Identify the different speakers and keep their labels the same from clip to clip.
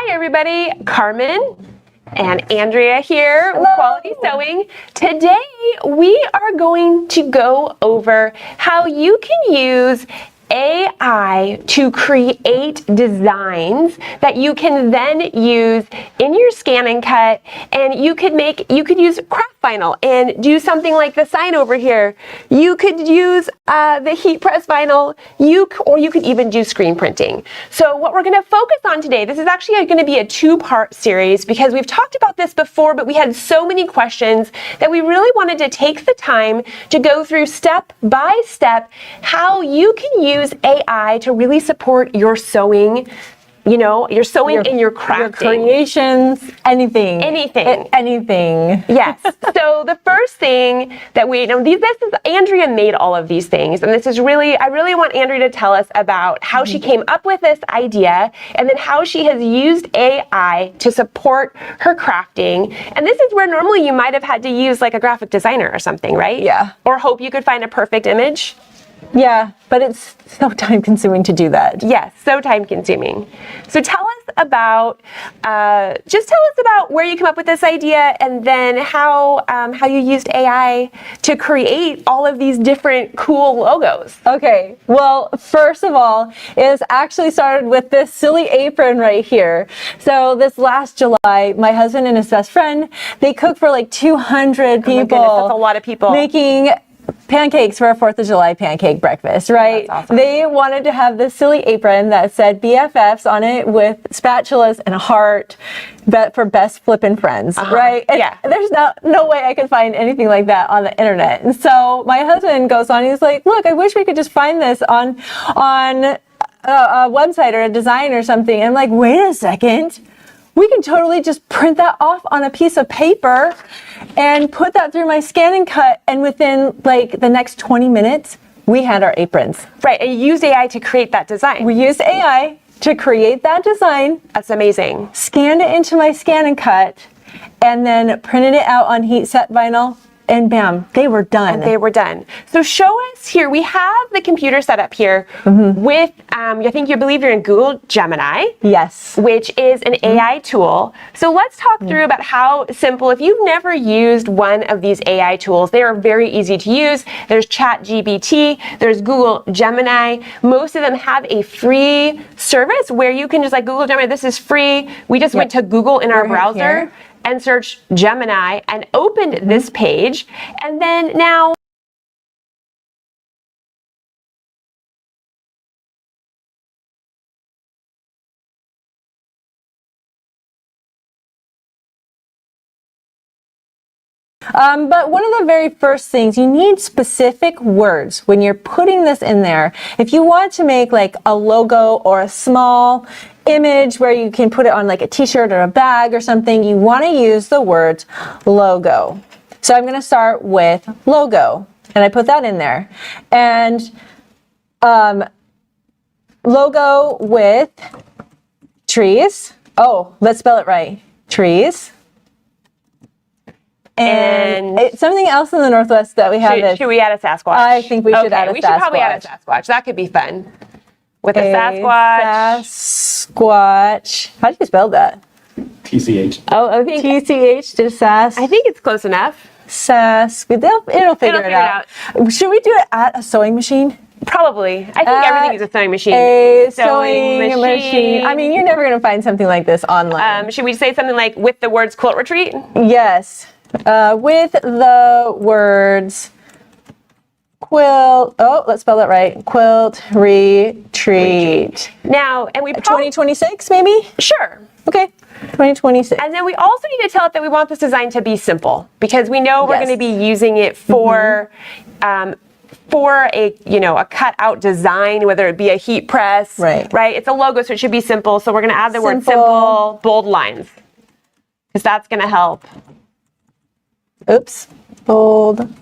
Speaker 1: Hi everybody, Carmen and Andrea here with Quality Sewing. Today we are going to go over how you can use AI to create designs that you can then use in your ScanNCut, and you could use craft vinyl and do something like the sign over here. You could use the heat press vinyl, or you could even do screen printing. So what we're going to focus on today, this is actually going to be a two-part series because we've talked about this before, but we had so many questions that we really wanted to take the time to go through step by step how you can use AI to really support your sewing, your sewing and your crafting.
Speaker 2: Your creations, anything. Anything.
Speaker 1: Yes. So the first thing that Andrea made all of these things, and I really want Andrea to tell us about how she came up with this idea, and then how she has used AI to support her crafting. And this is where normally you might have had to use like a graphic designer or something, right?
Speaker 2: Yeah.
Speaker 1: Or hope you could find a perfect image.
Speaker 2: Yeah, but it's so time consuming to do that.
Speaker 1: Yes, so time consuming. So tell us about where you came up with this idea, and then how you used AI to create all of these different cool logos.
Speaker 2: Okay, well, first of all, it actually started with this silly apron right here. So this last July, my husband and his best friend, they cooked for like 200 people.
Speaker 1: Oh my goodness, that's a lot of people.
Speaker 2: Making pancakes for a 4th of July pancake breakfast, right?
Speaker 1: That's awesome.
Speaker 2: They wanted to have this silly apron that said BFFs on it with spatulas and a heart, but for best flippin' friends, right? And
Speaker 1: yeah.
Speaker 2: There's no way I could find anything like that on the internet. And so my husband goes on, he's like, look, I wish we could just find this on a website or a design or something. And I'm like, wait a second. We can totally just print that off on a piece of paper and put that through my ScanNCut, and within like the next 20 minutes, we had our aprons.
Speaker 1: Right, and you used AI to create that design.
Speaker 2: We used AI to create that design.
Speaker 1: That's amazing.
Speaker 2: Scanned it into my ScanNCut, and then printed it out on heat set vinyl, and bam, they were done.
Speaker 1: So show us here, we have the computer set up here with, I believe you're in Google Gemini.
Speaker 2: Yes.
Speaker 1: Which is an AI tool. So let's talk through about how simple, if you've never used one of these AI tools, they are very easy to use. There's ChatGPT, there's Google Gemini. Most of them have a free service where you can just like Google Gemini, this is free. We just went to Google in our browser and searched Gemini and opened this page, and then now
Speaker 2: but one of the very first things, you need specific words when you're putting this in there. If you want to make like a logo or a small image where you can put it on like a t-shirt or a bag or something, you want to use the word logo. So I'm going to start with logo, and I put that in there. And logo with trees. Oh, let's spell it right. Trees. And it's something else in the Northwest that we have.
Speaker 1: Should we add a Sasquatch?
Speaker 2: I think we should add a Sasquatch.
Speaker 1: We should probably add a Sasquatch. That could be fun. With a Sasquatch.
Speaker 2: Sasquatch. How do you spell that?
Speaker 3: TCH.
Speaker 2: Oh, I think TCH to Sas.
Speaker 1: I think it's close enough.
Speaker 2: It'll figure it out. Should we do it at a sewing machine?
Speaker 1: Probably. I think everything is a sewing machine.
Speaker 2: A sewing machine. I mean, you're never going to find something like this online.
Speaker 1: Should we say something like with the words Quilt Retreat?
Speaker 2: Yes. With the words quilt. Oh, let's spell it right. Quilt Retreat.
Speaker 1: Now, and we
Speaker 2: 2026 maybe?
Speaker 1: Sure.
Speaker 2: Okay. 2026.
Speaker 1: And then we also need to tell it that we want this design to be simple, because we know we're going to be using it for a cut out design, whether it be a heat press.
Speaker 2: Right.
Speaker 1: It's a logo, so it should be simple. So we're going to add the word simple, bold lines, because that's going to help.
Speaker 2: Oops. Bold.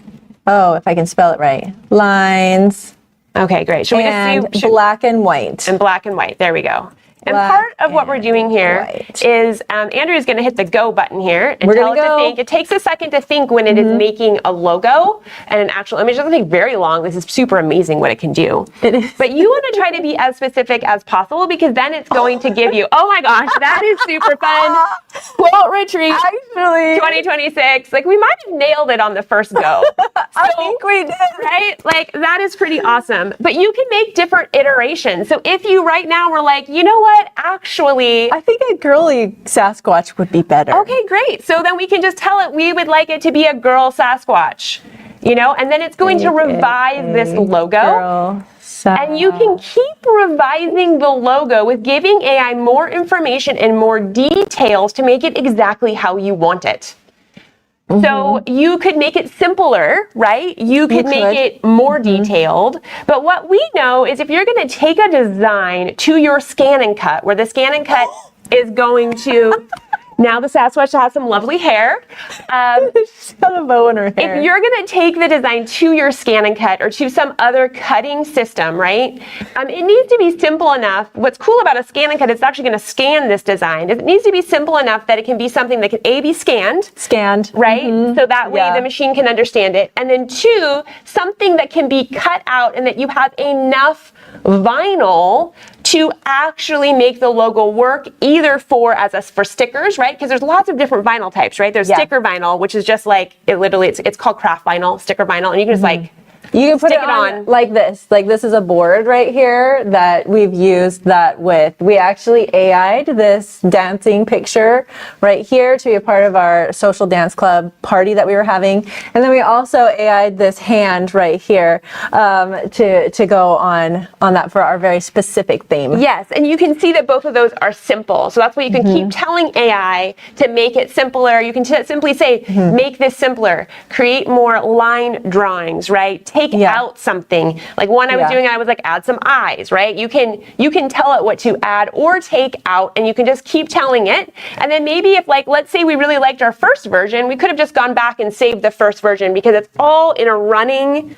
Speaker 2: Oh, if I can spell it right. Lines.
Speaker 1: Okay, great. Should we
Speaker 2: and
Speaker 1: just see
Speaker 2: black and white.
Speaker 1: And black and white. There we go. And part of what we're doing here is Andrea's going to hit the go button here and tell it to think. It takes a second to think when it is making a logo and an actual image. It doesn't take very long. This is super amazing what it can do.
Speaker 2: It is.
Speaker 1: But you want to try to be as specific as possible because then it's going to give you, oh my gosh, that is super fun. Quilt Retreat
Speaker 2: Actually,
Speaker 1: 2026. Like we might have nailed it on the first go.
Speaker 2: I think we did.
Speaker 1: Right? Like that is pretty awesome. But you can make different iterations. So if you right now were like, you know what, actually,
Speaker 2: I think a girly Sasquatch would be better.
Speaker 1: okay, great. So then we can just tell it we would like it to be a girl Sasquatch, you know, and then it's going to revise this logo. And you can keep revising the logo with giving AI more information and more details to make it exactly how you want it. So you could make it simpler, right? You could make it more detailed. But what we know is if you're going to take a design to your ScanNCut, where the ScanNCut is going to... Now the Sasquatch has some lovely hair.
Speaker 2: She's got a bow in her hair.
Speaker 1: If you're going to take the design to your ScanNCut or to some other cutting system, right? It needs to be simple enough. What's cool about a ScanNCut, it's actually going to scan this design. It needs to be simple enough that it can be something that can be scanned. Right? So that way the machine can understand it. And then 2, something that can be cut out and that you have enough vinyl to actually make the logo work either for stickers, right? Because there's lots of different vinyl types, right? There's sticker vinyl, which is just like, it's called craft vinyl, sticker vinyl, and you can just like,
Speaker 2: you can put it on like this. Like this is a board right here that we've used that with. We actually AI'd this dancing picture right here to be a part of our social dance club party that we were having. And then we also AI'd this hand right here to go on that for our very specific theme.
Speaker 1: Yes, and you can see that both of those are simple. So that's why you can keep telling AI to make it simpler. You can simply say, make this simpler, create more line drawings, right? Take out something. Like one I was doing, I was like, add some eyes, right? You can tell it what to add or take out, and you can just keep telling it. And then maybe if let's say we really liked our first version, we could have just gone back and saved the first version because it's all in a running,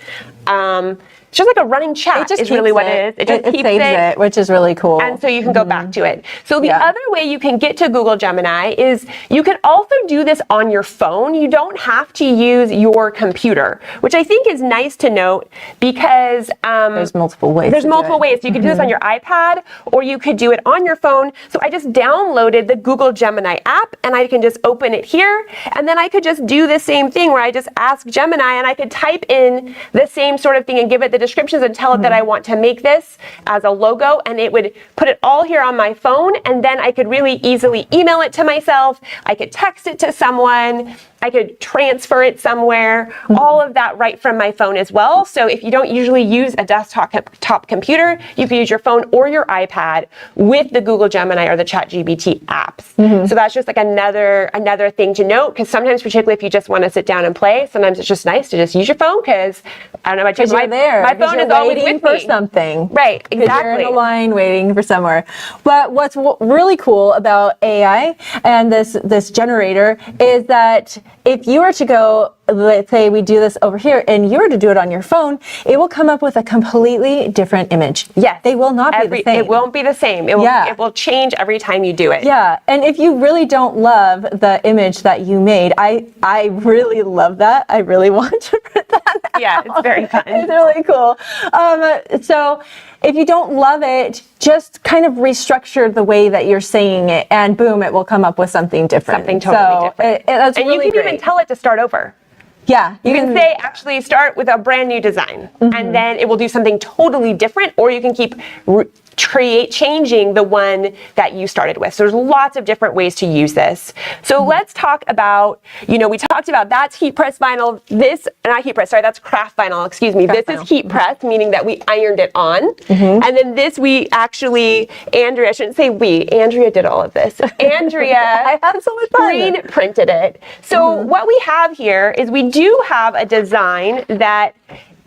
Speaker 1: it's just like a running chat is really what it is. It just keeps
Speaker 2: saves it, which is really cool.
Speaker 1: And so you can go back to it. So the other way you can get to Google Gemini is you can also do this on your phone. You don't have to use your computer, which I think is nice to note because
Speaker 2: there's multiple ways.
Speaker 1: There's multiple ways. You could do this on your iPad or you could do it on your phone. So I just downloaded the Google Gemini app and I can just open it here. And then I could just do the same thing where I just ask Gemini and I could type in the same sort of thing and give it the descriptions and tell it that I want to make this as a logo, and it would put it all here on my phone, and then I could really easily email it to myself. I could text it to someone. I could transfer it somewhere, all of that right from my phone as well. So if you don't usually use a desktop computer, you can use your phone or your iPad with the Google Gemini or the ChatGPT apps. So that's just like another thing to note, because sometimes, particularly if you just want to sit down and play, sometimes it's just nice to just use your phone because I don't know about you, my phone is always with
Speaker 2: for
Speaker 1: me.
Speaker 2: Something.
Speaker 1: Right, exactly.
Speaker 2: You're in a line waiting for somewhere. But what's really cool about AI and this generator is that if you were to go, let's say we do this over here, and you were to do it on your phone, it will come up with a completely different image.
Speaker 1: Yes.
Speaker 2: They will not be the same.
Speaker 1: It won't be the same. It will change every time you do it.
Speaker 2: Yeah, and if you really don't love the image that you made, I really love that. I really want to print that out.
Speaker 1: Yeah, it's very fun.
Speaker 2: It's really cool. So if you don't love it, just kind of restructure the way that you're saying it, and boom, it will come up with something different.
Speaker 1: Something totally different.
Speaker 2: That's
Speaker 1: and
Speaker 2: really
Speaker 1: you can
Speaker 2: great.
Speaker 1: even tell it to start over.
Speaker 2: Yeah.
Speaker 1: You can say, actually start with a brand new design, and then it will do something totally different, or you can keep changing the one that you started with. So there's lots of different ways to use this. So let's talk about, we talked about that's heat press vinyl. That's craft vinyl, excuse me. This is heat press, meaning that we ironed it on. And then this we actually, Andrea, I shouldn't say we, Andrea did all of this. Andrea
Speaker 2: I had so much fun.
Speaker 1: screen printed it. So what we have here is we do have a design that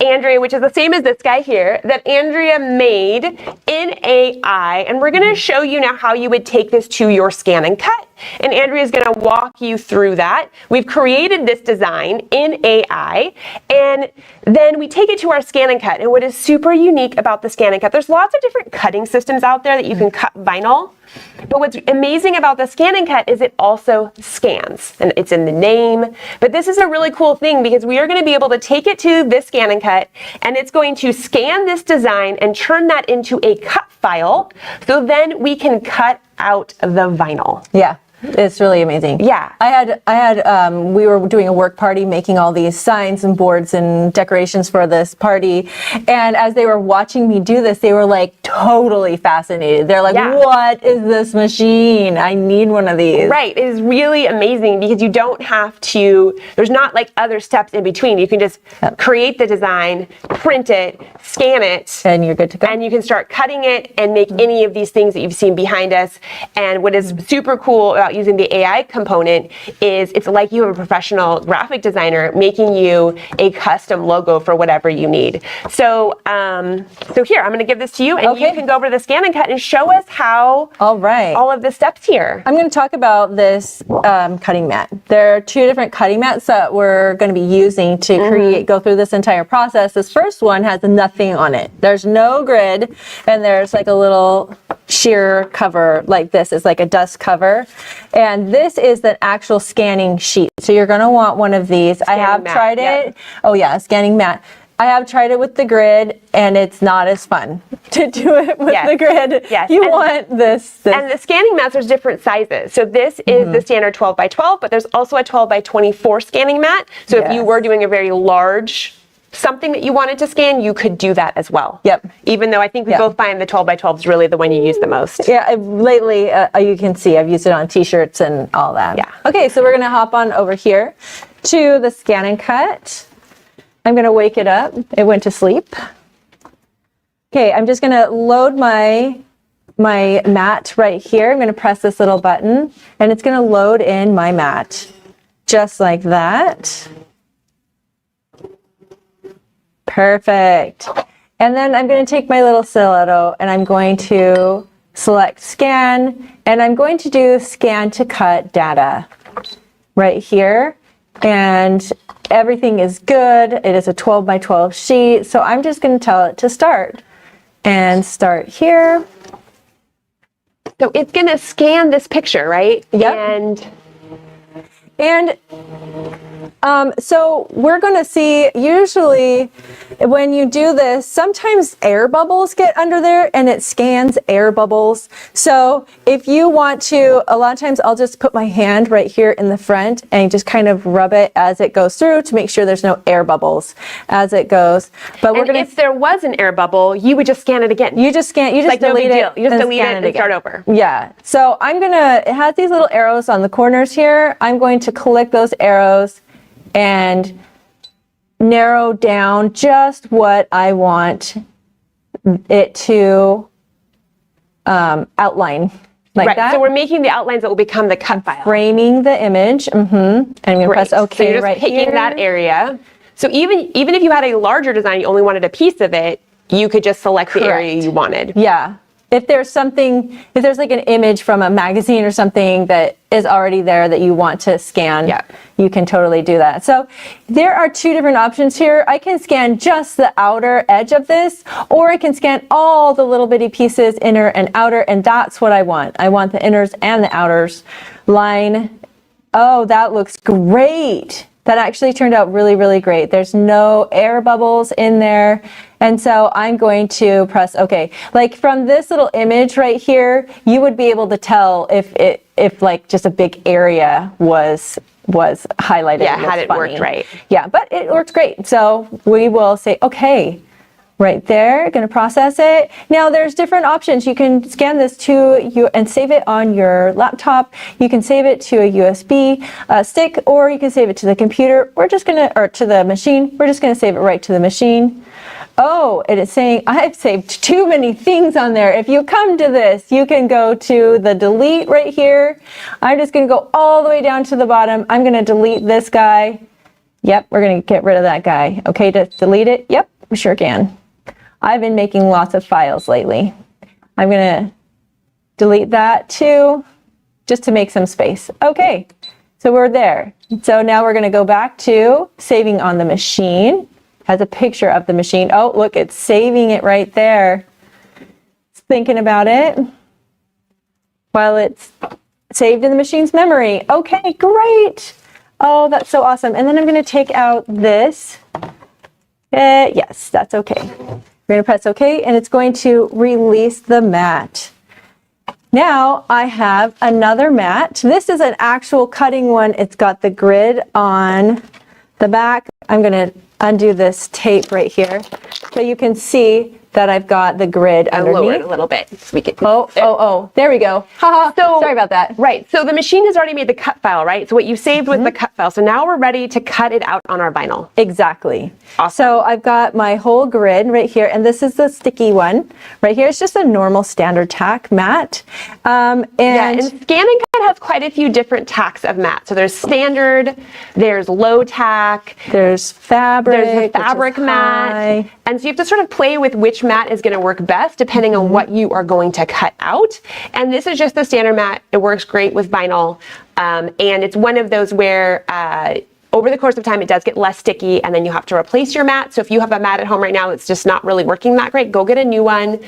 Speaker 1: Andrea, which is the same as this guy here, that Andrea made in AI, and we're going to show you now how you would take this to your ScanNCut and Andrea is going to walk you through that. We've created this design in AI, and then we take it to our ScanNCut. And what is super unique about the ScanNCut, there's lots of different cutting systems out there that you can cut vinyl. But what's amazing about the ScanNCut is it also scans, and it's in the name. But this is a really cool thing because we are going to be able to take it to this ScanNCut, and it's going to scan this design and turn that into a cut file. So then we can cut out the vinyl.
Speaker 2: Yeah. It's really amazing.
Speaker 1: Yeah.
Speaker 2: We were doing a work party making all these signs and boards and decorations for this party. And as they were watching me do this, they were like totally fascinated. They're like, what is this machine? I need one of these.
Speaker 1: Right. It is really amazing because you don't have to, there's not like other steps in between. You can just create the design, print it, scan it.
Speaker 2: And you're good to go.
Speaker 1: And you can start cutting it and make any of these things that you've seen behind us. And what is super cool about using the AI component is it's like you have a professional graphic designer making you a custom logo for whatever you need. So here, I'm going to give this to you, and you can go over to the ScanNCut and show us how all of the steps here.
Speaker 2: I'm going to talk about this cutting mat. There are two different cutting mats that we're going to be using to go through this entire process. This first one has nothing on it. There's no grid, and there's like a little sheer cover like this. It's like a dust cover. And this is the actual scanning sheet. So you're going to want one of these. I have tried it. Oh yeah, scanning mat. I have tried it with the grid, and it's not as fun to do it with the grid. You want this.
Speaker 1: And the scanning mats, there's different sizes. So this is the standard 12 by 12, but there's also a 12 by 24 scanning mat. So if you were doing a very large something that you wanted to scan, you could do that as well.
Speaker 2: Yep.
Speaker 1: Even though I think we both find the 12 by 12 is really the one you use the most.
Speaker 2: Yeah, lately you can see I've used it on t-shirts and all that.
Speaker 1: Yeah.
Speaker 2: Okay, so we're gonna hop on over here to the ScanNCut. I'm gonna wake it up. It went to sleep. Okay, I'm just gonna load my mat right here. I'm gonna press this little button, and it's gonna load in my mat. Just like that. Perfect. And then I'm going to take my little stiletto, and I'm going to select scan, and I'm going to do scan to cut data right here. And everything is good. It is a 12 by 12 sheet. So I'm just going to tell it to start, and start here.
Speaker 1: So it's going to scan this picture, right?
Speaker 2: Yep. And so we're going to see, usually when you do this, sometimes air bubbles get under there, and it scans air bubbles. So if you want to, a lot of times I'll just put my hand right here in the front and just kind of rub it as it goes through to make sure there's no air bubbles as it goes. But we're going to,
Speaker 1: if there was an air bubble, you would just scan it again.
Speaker 2: You just delete it.
Speaker 1: You just delete it and start over.
Speaker 2: Yeah. So it has these little arrows on the corners here. I'm going to click those arrows and narrow down just what I want it to outline like that.
Speaker 1: So we're making the outlines that will become the cut file.
Speaker 2: Framing the image. And I'm going to press OK
Speaker 1: so you're just
Speaker 2: right
Speaker 1: picking
Speaker 2: here.
Speaker 1: that area. So even if you had a larger design, you only wanted a piece of it, you could just select the area you wanted.
Speaker 2: Yeah. If there's like an image from a magazine or something that is already there that you want to scan, you can totally do that. So there are two different options here. I can scan just the outer edge of this, or I can scan all the little bitty pieces, inner and outer, and that's what I want. I want the inners and the outers line. Oh, that looks great. That actually turned out really, really great. There's no air bubbles in there. And so I'm going to press OK. Like from this little image right here, you would be able to tell if like just a big area was highlighted.
Speaker 1: Yeah, had it worked right.
Speaker 2: Yeah, but it worked great. So we will say OK. Right there, going to process it. Now there's different options. You can scan this and save it on your laptop. You can save it to a USB stick, or you can save it to the computer. Or to the machine. We're just going to save it right to the machine. Oh, it is saying I've saved too many things on there. If you come to this, you can go to the delete right here. I'm just going to go all the way down to the bottom. I'm going to delete this guy. Yep, we're going to get rid of that guy. Okay, to delete it. Yep, we sure can. I've been making lots of files lately. I'm going to delete that too. just to make some space. Okay, so we're there. So now we're going to go back to saving on the machine. Has a picture of the machine. Oh, look, it's saving it right there. It's thinking about it while it's saved in the machine's memory. Okay, great. Oh, that's so awesome. And then I'm going to take out this. Yes, that's okay. We're going to press OK, and it's going to release the mat. Now I have another mat. This is an actual cutting one. It's got the grid on the back. I'm going to undo this tape right here so you can see that I've got the grid underneath.
Speaker 1: Lower it a little bit so we can.
Speaker 2: Oh, there we go. Haha, so, sorry about that.
Speaker 1: Right, so the machine has already made the cut file, right? So what you saved was the cut file. So now we're ready to cut it out on our vinyl.
Speaker 2: Exactly.
Speaker 1: Awesome.
Speaker 2: So I've got my whole grid right here, and this is the sticky one. Right here, it's just a normal standard tack mat. And
Speaker 1: ScanNCut has quite a few different tacks of mat. So there's standard, there's low tack,
Speaker 2: there's fabric,
Speaker 1: there's a fabric mat. And so you have to sort of play with which mat is going to work best depending on what you are going to cut out. And this is just the standard mat. It works great with vinyl. And it's one of those where over the course of time, it does get less sticky, and then you have to replace your mat. So if you have a mat at home right now that's just not really working that great, go get a new one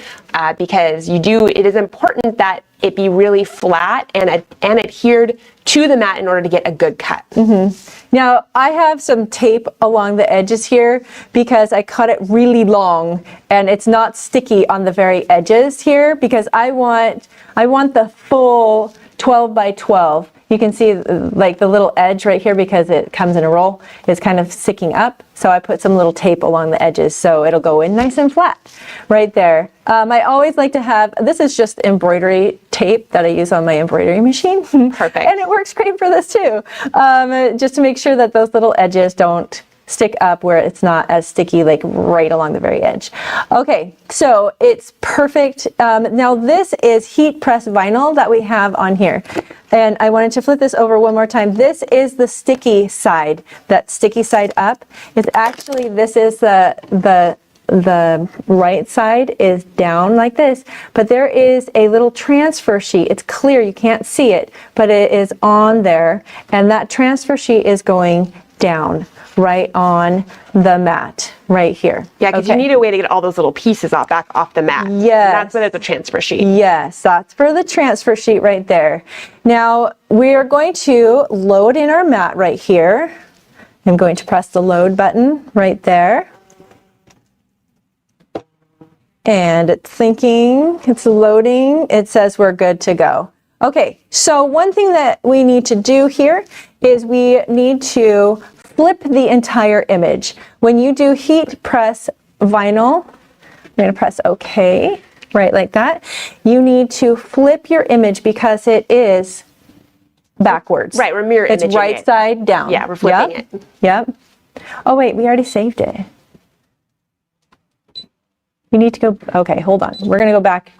Speaker 1: because it is important that it be really flat and adhered to the mat in order to get a good cut.
Speaker 2: Now, I have some tape along the edges here because I cut it really long and it's not sticky on the very edges here because I want the full 12 by 12. You can see like the little edge right here because it comes in a roll is kind of sticking up. So I put some little tape along the edges so it'll go in nice and flat right there. I always like to have, this is just embroidery tape that I use on my embroidery machine.
Speaker 1: Perfect.
Speaker 2: And it works great for this too. Just to make sure that those little edges don't stick up where it's not as sticky, like right along the very edge. Okay, so it's perfect. Now this is heat press vinyl that we have on here. And I wanted to flip this over one more time. This is the sticky side, that sticky side up. It's actually, this is the right side is down like this, but there is a little transfer sheet. It's clear, you can't see it, but it is on there. And that transfer sheet is going down right on the mat right here.
Speaker 1: Yeah, because you need a way to get all those little pieces back off the mat.
Speaker 2: Yes.
Speaker 1: That's what it's a transfer sheet.
Speaker 2: Yes, that's for the transfer sheet right there. Now we are going to load in our mat right here. I'm going to press the load button right there. And it's thinking, it's loading. It says we're good to go. Okay, so one thing that we need to do here is we need to flip the entire image. When you do heat press vinyl, I'm going to press OK, right like that. You need to flip your image because it is backwards.
Speaker 1: Right, we're mirror imaging
Speaker 2: it. It's right side down.
Speaker 1: Yeah, we're flipping it.
Speaker 2: Yep. Oh wait, we already saved it. You need to go, okay, hold on. We're going to go back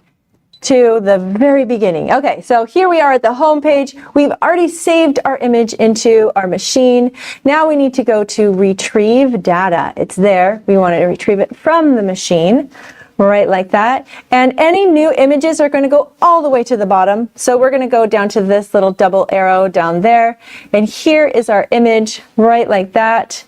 Speaker 2: to the very beginning. Okay, so here we are at the home page. We've already saved our image into our machine. Now we need to go to retrieve data. It's there. We want to retrieve it from the machine, right like that. And any new images are going to go all the way to the bottom. So we're going to go down to this little double arrow down there. And here is our image, right like that.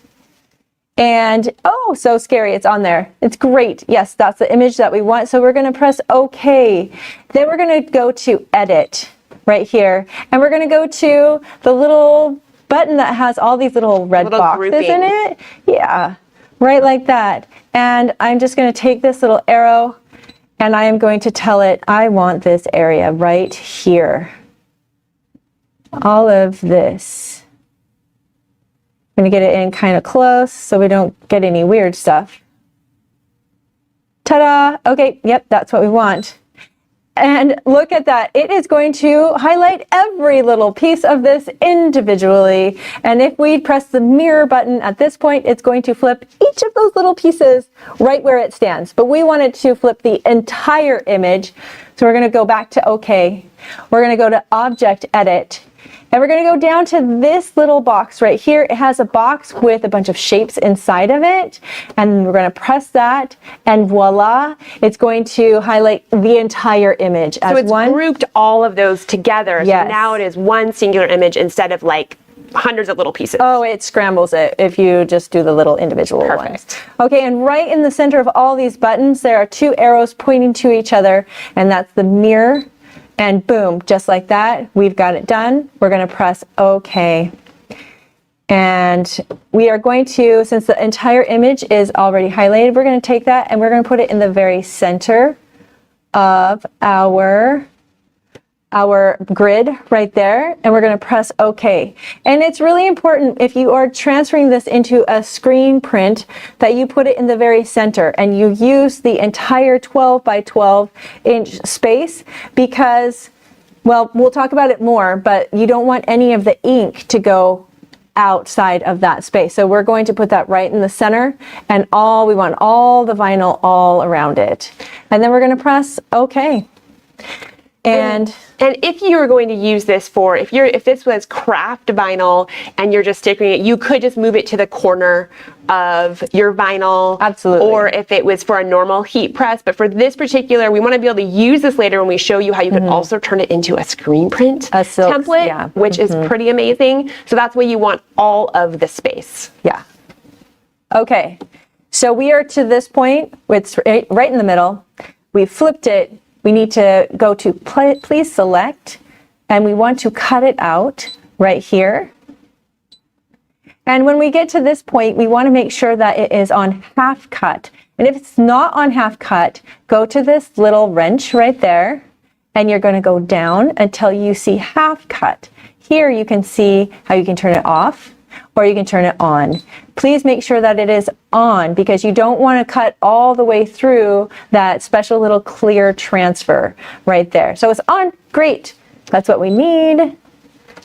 Speaker 2: And oh, so scary, it's on there. It's great. Yes, that's the image that we want. So we're going to press OK. Then we're going to go to edit right here. And we're going to go to the little button that has all these little red boxes in it. Yeah, right like that. And I'm just going to take this little arrow and I am going to tell it I want this area right here. All of this. I'm going to get it in kind of close so we don't get any weird stuff. Ta-da! Okay, yep, that's what we want. And look at that. It is going to highlight every little piece of this individually. And if we press the mirror button at this point, it's going to flip each of those little pieces right where it stands. But we want it to flip the entire image. So we're going to go back to OK. We're going to go to Object Edit. And we're going to go down to this little box right here. It has a box with a bunch of shapes inside of it. And we're going to press that, and voila, it's going to highlight the entire image as
Speaker 1: So it's
Speaker 2: one.
Speaker 1: grouped all of those together.
Speaker 2: Yes.
Speaker 1: So now it is one singular image instead of like hundreds of little pieces.
Speaker 2: Oh, it scrambles it if you just do the little individual ones.
Speaker 1: Perfect.
Speaker 2: Okay, and right in the center of all these buttons, there are two arrows pointing to each other, and that's the mirror. And boom, just like that, we've got it done. We're going to press OK. And we are going to, since the entire image is already highlighted, we're going to take that and we're going to put it in the very center of our grid right there, and we're going to press OK. And it's really important, if you are transferring this into a screen print, that you put it in the very center and you use the entire 12 by 12 inch space, because, well, we'll talk about it more, but you don't want any of the ink to go outside of that space. So we're going to put that right in the center, and we want all the vinyl all around it. And then we're going to press OK. And
Speaker 1: if you were going to use this for, if this was craft vinyl and you're just sticking it, you could just move it to the corner of your vinyl.
Speaker 2: Absolutely.
Speaker 1: Or if it was for a normal heat press. But for this particular, we want to be able to use this later when we show you how you can also turn it into a screen print template,
Speaker 2: yeah.
Speaker 1: which is pretty amazing. So that's why you want all of the space.
Speaker 2: yeah. Okay. So we are to this point, it's right in the middle. We flipped it. We need to go to please select, and we want to cut it out right here. And when we get to this point, we want to make sure that it is on half cut. And if it's not on half cut, go to this little wrench right there, and you're going to go down until you see half cut. Here you can see how you can turn it off, or you can turn it on. Please make sure that it is on, because you don't want to cut all the way through that special little clear transfer right there. So it's on, great. That's what we need.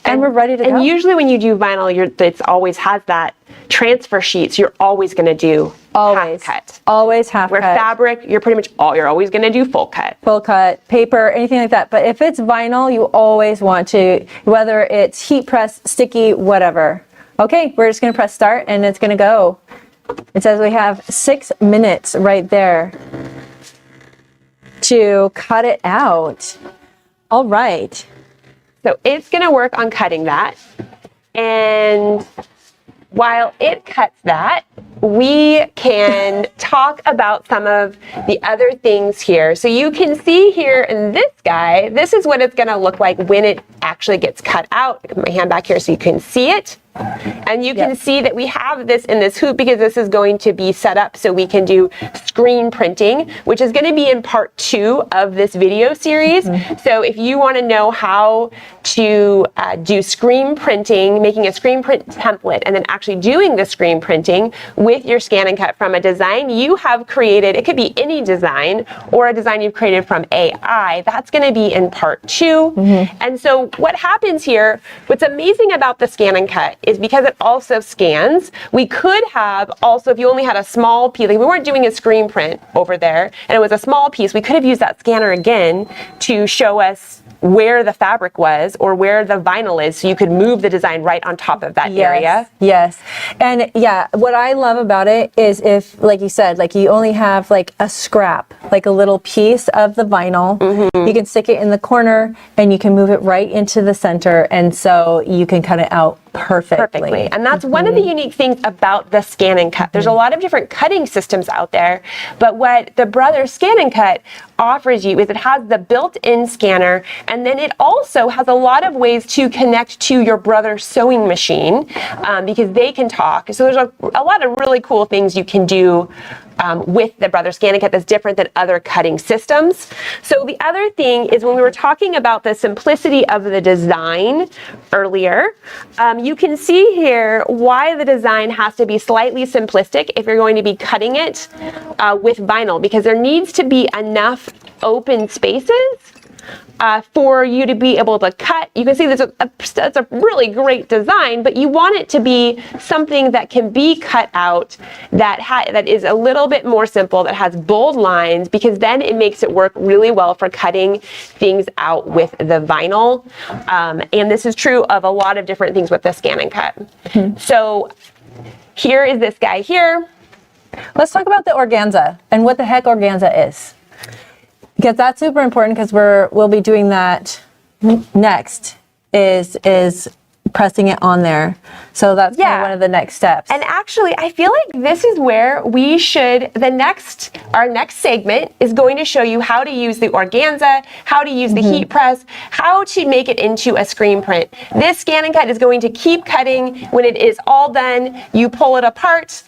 Speaker 2: And we're ready to go.
Speaker 1: And usually when you do vinyl, it always has that transfer sheet, so you're always going to do half cut.
Speaker 2: Always half
Speaker 1: Where
Speaker 2: cut.
Speaker 1: fabric, you're always going to do full cut.
Speaker 2: Full cut, paper, anything like that. But if it's vinyl, you always want to, whether it's heat press, sticky, whatever. Okay, we're just going to press start, and it's going to go. It says we have 6 minutes right there to cut it out. All right.
Speaker 1: So it's going to work on cutting that. And while it cuts that, we can talk about some of the other things here. So you can see here in this guy, this is what it's going to look like when it actually gets cut out. Put my hand back here so you can see it. And you can see that we have this in this hoop because this is going to be set up so we can do screen printing, which is going to be in part 2 of this video series. So if you want to know how to do screen printing, making a screen print template, and then actually doing the screen printing with your ScanNCut from a design you have created, it could be any design or a design you've created from AI, that's going to be in part 2. And so what happens here, what's amazing about the ScanNCut is because it also scans, we could have also, if you only had a small piece, like we weren't doing a screen print over there, and it was a small piece, we could have used that scanner again to show us where the fabric was or where the vinyl is, so you could move the design right on top of that area.
Speaker 2: Yes. And yeah, what I love about it is if, like you said, like you only have like a scrap, like a little piece of the vinyl, you can stick it in the corner and you can move it right into the center, and so you can cut it out perfectly.
Speaker 1: And that's one of the unique things about the ScanNCut. There's a lot of different cutting systems out there, but what the Brother ScanNCut offers you is it has the built-in scanner, and then it also has a lot of ways to connect to your Brother sewing machine because they can talk. So there's a lot of really cool things you can do with the Brother ScanNCut that's different than other cutting systems. So the other thing is, when we were talking about the simplicity of the design earlier, you can see here why the design has to be slightly simplistic if you're going to be cutting it with vinyl, because there needs to be enough open spaces for you to be able to cut. You can see that's a really great design, but you want it to be something that can be cut out, that is a little bit more simple, that has bold lines, because then it makes it work really well for cutting things out with the vinyl. And this is true of a lot of different things with the ScanNCut. So here is this guy here.
Speaker 2: Let's talk about the organza and what the heck organza is. Because that's super important, because we'll be doing that next, is pressing it on there. So that's kind of one of the next steps.
Speaker 1: And actually, I feel like this is where we should, our next segment is going to show you how to use the organza, how to use the heat press, how to make it into a screen print. This ScanNCut is going to keep cutting. When it is all done, you pull it apart.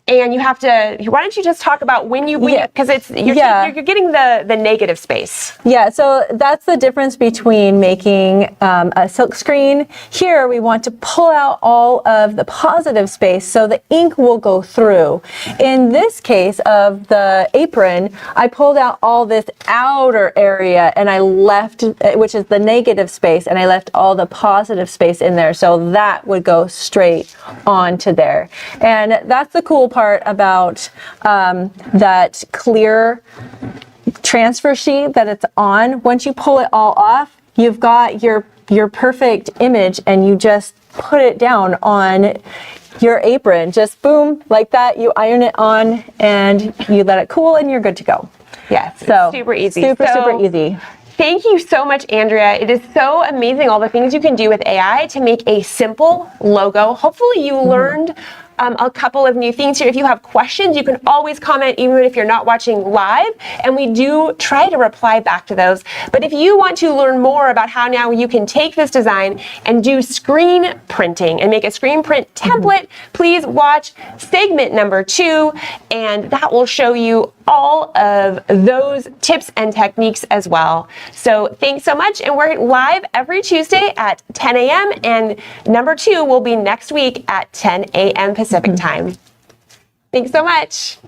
Speaker 1: And you have to, why don't you just talk about because you're getting the negative space.
Speaker 2: Yeah, so that's the difference between making a silk screen. Here we want to pull out all of the positive space so the ink will go through. In this case of the apron, I pulled out all this outer area and I left, which is the negative space, and I left all the positive space in there, so that would go straight onto there. And that's the cool part about that clear transfer sheet that it's on. Once you pull it all off, you've got your perfect image, and you just put it down on your apron. Just boom, like that. You iron it on and you let it cool, and you're good to go.
Speaker 1: Yes,
Speaker 2: so
Speaker 1: super easy.
Speaker 2: Super easy.
Speaker 1: Thank you so much, Andrea. It is so amazing all the things you can do with AI to make a simple logo. Hopefully you learned a couple of new things here. If you have questions, you can always comment, even if you're not watching live, and we do try to reply back to those. But if you want to learn more about how now you can take this design and do screen printing and make a screen print template, please watch segment number 2, and that will show you all of those tips and techniques as well. So thanks so much, and we're live every Tuesday at 10 a.m. and number 2 will be next week at 10 a.m. Pacific time. Thanks so much.